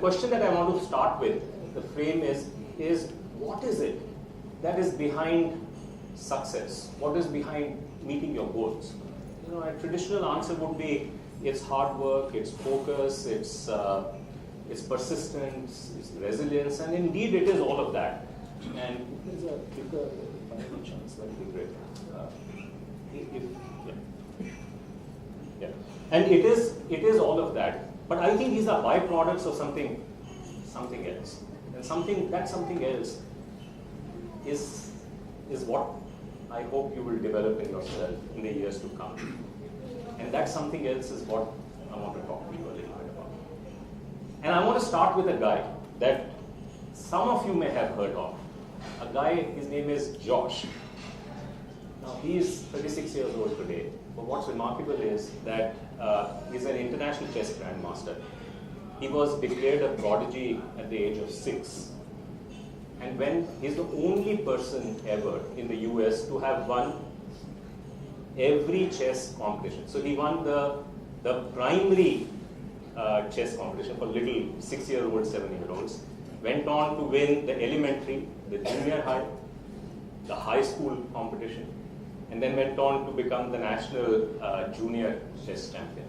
question that I want to start with, the frame is what is it that is behind success? What is behind meeting your goals? A traditional answer would be it's hard work, it's focus, it's persistence, it's resilience, and indeed it is all of that. And if there's a quicker final chance, that would be great. Yeah. And it is all of that. But I think these are byproducts of something else. And something else is what I hope you will develop in yourself in the years to come. And that something else is what I want to talk to you a little bit about. And I want to start with a guy that some of you may have heard of. A guy, his name is Josh. Now, he is 36 years old today. But what's remarkable is that he's an international chess grandmaster. He was declared a prodigy at the age of 6. And he's the only person ever in the US to have won every chess competition. So he won the primary chess competition for little 6-year-olds, 7-year-olds. Went on to win the elementary, the junior high, the high school competition, and then went on to become the national junior chess champion.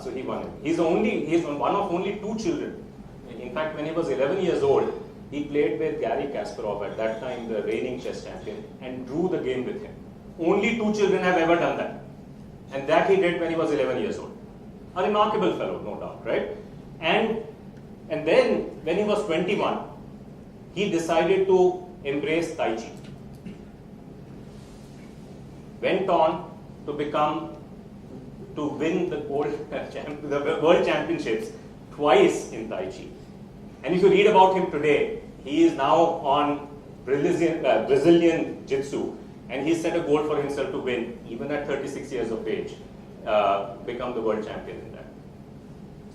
So he won it. He's one of only 2 children. In fact, when he was 11 years old, he played with Garry Kasparov, at that time the reigning chess champion, and drew the game with him. Only 2 children have ever done that. And that he did when he was 11 years old. A remarkable fellow, no doubt, right? And then, when he was 21, he decided to embrace Tai Chi. Went on to win the world championships twice in Tai Chi. And if you read about him today, he is now on Brazilian Jiu-Jitsu, and he set a goal for himself to win, even at 36 years of age, become the world champion in that.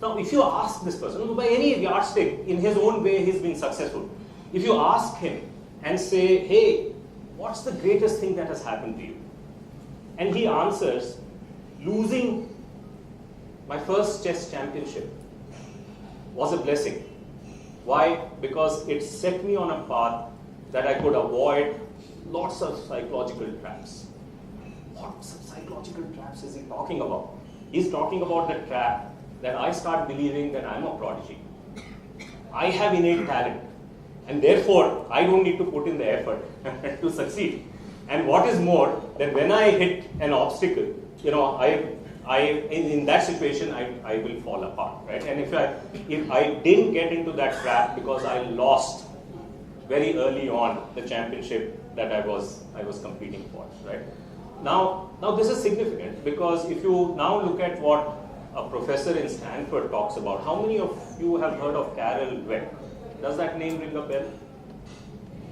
Now, if you ask this person, by any yardstick, in his own way, he's been successful. If you ask him and say, hey, what's the greatest thing that has happened to you? And he answers, losing my first chess championship was a blessing. Why? Because it set me on a path that I could avoid lots of psychological traps. What psychological traps is he talking about? He's talking about the trap that I start believing that I'm a prodigy. I have innate talent, and therefore I don't need to put in the effort to succeed. And what is more, that when I hit an obstacle, in that situation, I will fall apart, right? And if I didn't get into that trap because I lost very early on the championship that I was competing for, right? Now this is significant, because if you now look at what a professor in Stanford talks about, how many of you have heard of Carol Dweck? Does that name ring a bell?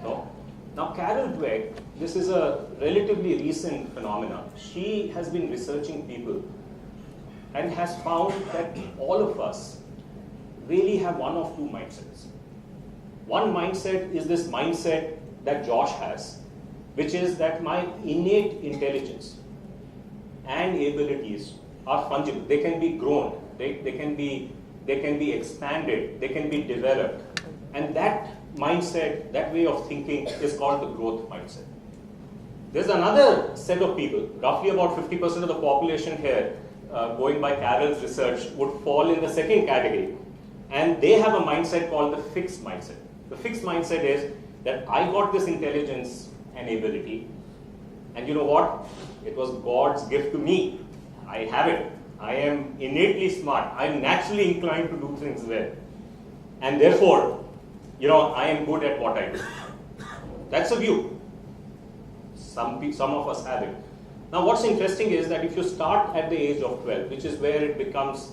No? Now, Carol Dweck, this is a relatively recent phenomenon. She has been researching people and has found that all of us really have one of 2 mindsets. One mindset is this mindset that Josh has, which is that my innate intelligence and abilities are fungible. They can be grown, they can be expanded, they can be developed. And that mindset, that way of thinking, is called the growth mindset. There's another set of people, roughly about 50% of the population here, going by Carol's research, would fall in the second category. And they have a mindset called the fixed mindset. The fixed mindset is that I got this intelligence and ability, and you know what? It was God's gift to me. I have it. I am innately smart. I am naturally inclined to do things well. And therefore, I am good at what I do. That's a view. Some of us have it. Now, what's interesting is that if you start at the age of 12, which is where it becomes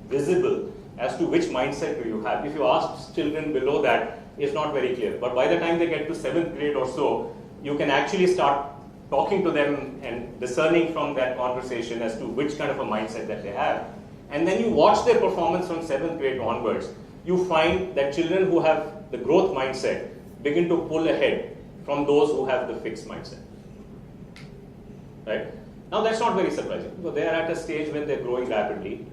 visible as to which mindset do you have. If you ask children below that, it's not very clear. But by the time they get to 7th grade or so, you can actually start talking to them and discerning from that conversation as to which kind of a mindset that they have. And then you watch their performance from 7th grade onwards, you find that children who have the growth mindset begin to pull ahead from those who have the fixed mindset. Right? Now that's not very surprising, because they are at a stage when they're growing rapidly,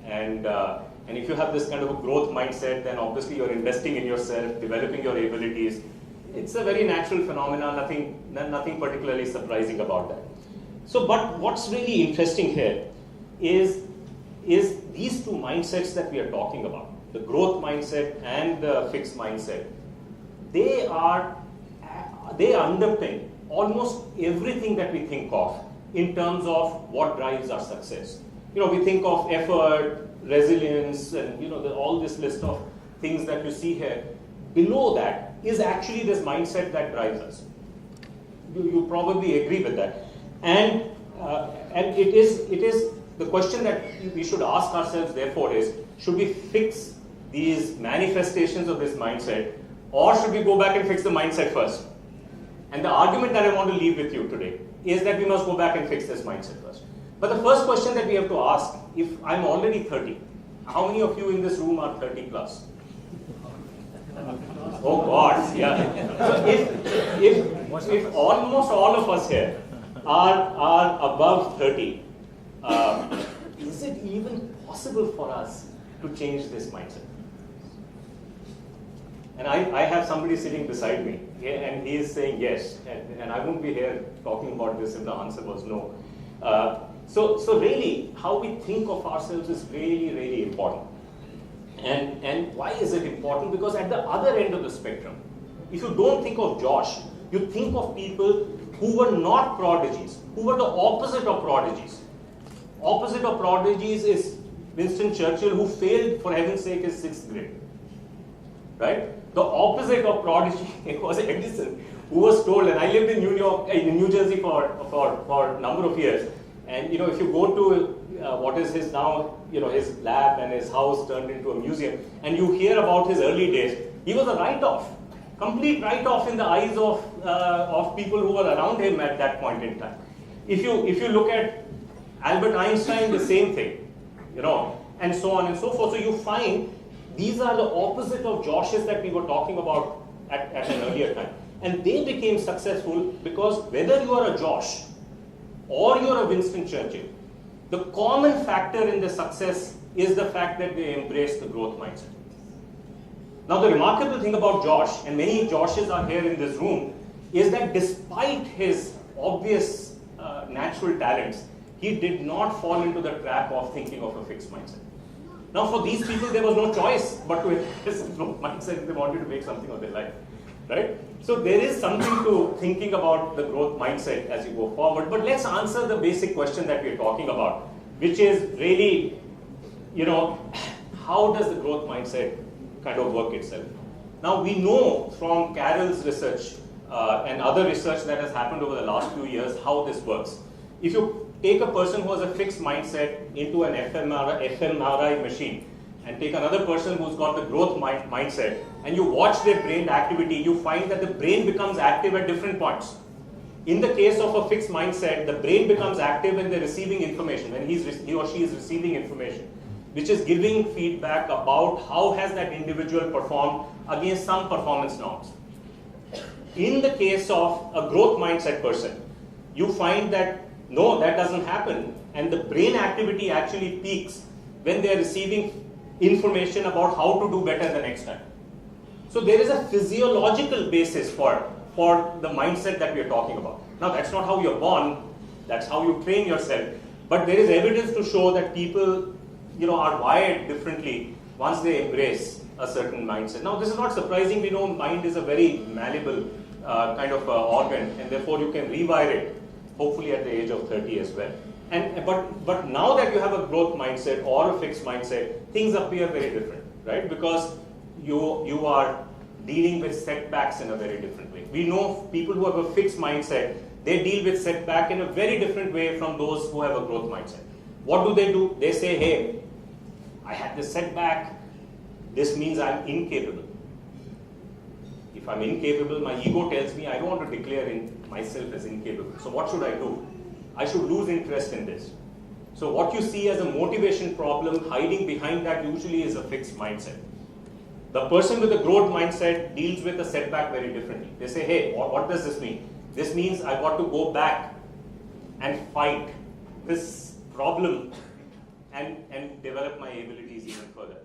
and And if you have this kind of a growth mindset, then obviously you're investing in yourself, developing your abilities. It's a very natural phenomenon, nothing particularly surprising about that. So, but what's really interesting here is these two mindsets that we are talking about, the growth mindset and the fixed mindset, they underpin almost everything that we think of in terms of what drives our success. We think of effort, resilience, and all this list of things that you see here. Below that is actually this mindset that drives us. You probably agree with that. And it is the question that we should ask ourselves, therefore, is should we fix these manifestations of this mindset, or should we go back and fix the mindset first? And the argument that I want to leave with you today is that we must go back and fix this mindset first. But the first question that we have to ask, if I'm already 30, how many of you in this room are 30 plus? Oh God, yeah. So if almost all of us here are above 30, is it even possible for us to change this mindset? And I have somebody sitting beside me, and he is saying yes, and I wouldn't be here talking about this if the answer was no. So really, how we think of ourselves is really, really important. And why is it important? Because at the other end of the spectrum, if you don't think of Josh, you think of people who were not prodigies, who were the opposite of prodigies. Opposite of prodigies is Winston Churchill, who failed, for heaven's sake, his 6th grade. Right? The opposite of prodigy was Edison, who was told, and I lived in New Jersey for a number of years, and if you go to what is his now, his lab and his house turned into a museum, and you hear about his early days, he was a write-off, complete write-off in the eyes of people who were around him at that point in time. If you look at Albert Einstein, the same thing, and so on and so forth. So you find these are the opposite of Joshes that we were talking about at an earlier time. And they became successful because whether you are a Josh or you're a Winston Churchill, the common factor in the success is the fact that they embrace the growth mindset. Now the remarkable thing about Josh, and many Joshes are here in this room, is that despite his obvious natural talents, he did not fall into the trap of thinking of a fixed mindset. Now for these people, there was no choice but to embrace a growth mindset if they wanted to make something of their life. Right? So there is something to thinking about the growth mindset as you go forward. But let's answer the basic question that we're talking about, which is really, how does the growth mindset kind of work itself? Now we know from Carroll's research and other research that has happened over the last few years how this works. If you take a person who has a fixed mindset into an fMRI machine, and take another person who's got the growth mindset, and you watch their brain activity, you find that the brain becomes active at different points. In the case of a fixed mindset, the brain becomes active when they're receiving information, when he or she is receiving information, which is giving feedback about how has that individual performed against some performance norms. In the case of a growth mindset person, you find that no, that doesn't happen, and the brain activity actually peaks when they're receiving information about how to do better the next time. So there is a physiological basis for the mindset that we are talking about. Now that's not how you're born, that's how you train yourself, but there is evidence to show that people are wired differently once they embrace a certain mindset. Now this is not surprising. We know mind is a very malleable kind of organ, and therefore you can rewire it hopefully at the age of 30 as well. But now that you have a growth mindset or a fixed mindset, things appear very different, right? Because you are dealing with setbacks in a very different way. We know people who have a fixed mindset, they deal with setback in a very different way from those who have a growth mindset. What do? They say, hey, I had this setback, this means I'm incapable. If I'm incapable, my ego tells me I don't want to declare myself as incapable. So what should I do? I should lose interest in this. So what you see as a motivation problem, hiding behind that usually is a fixed mindset. The person with a growth mindset deals with a setback very differently. They say, hey, what does this mean? This means I've got to go back and fight this problem and develop my abilities even further.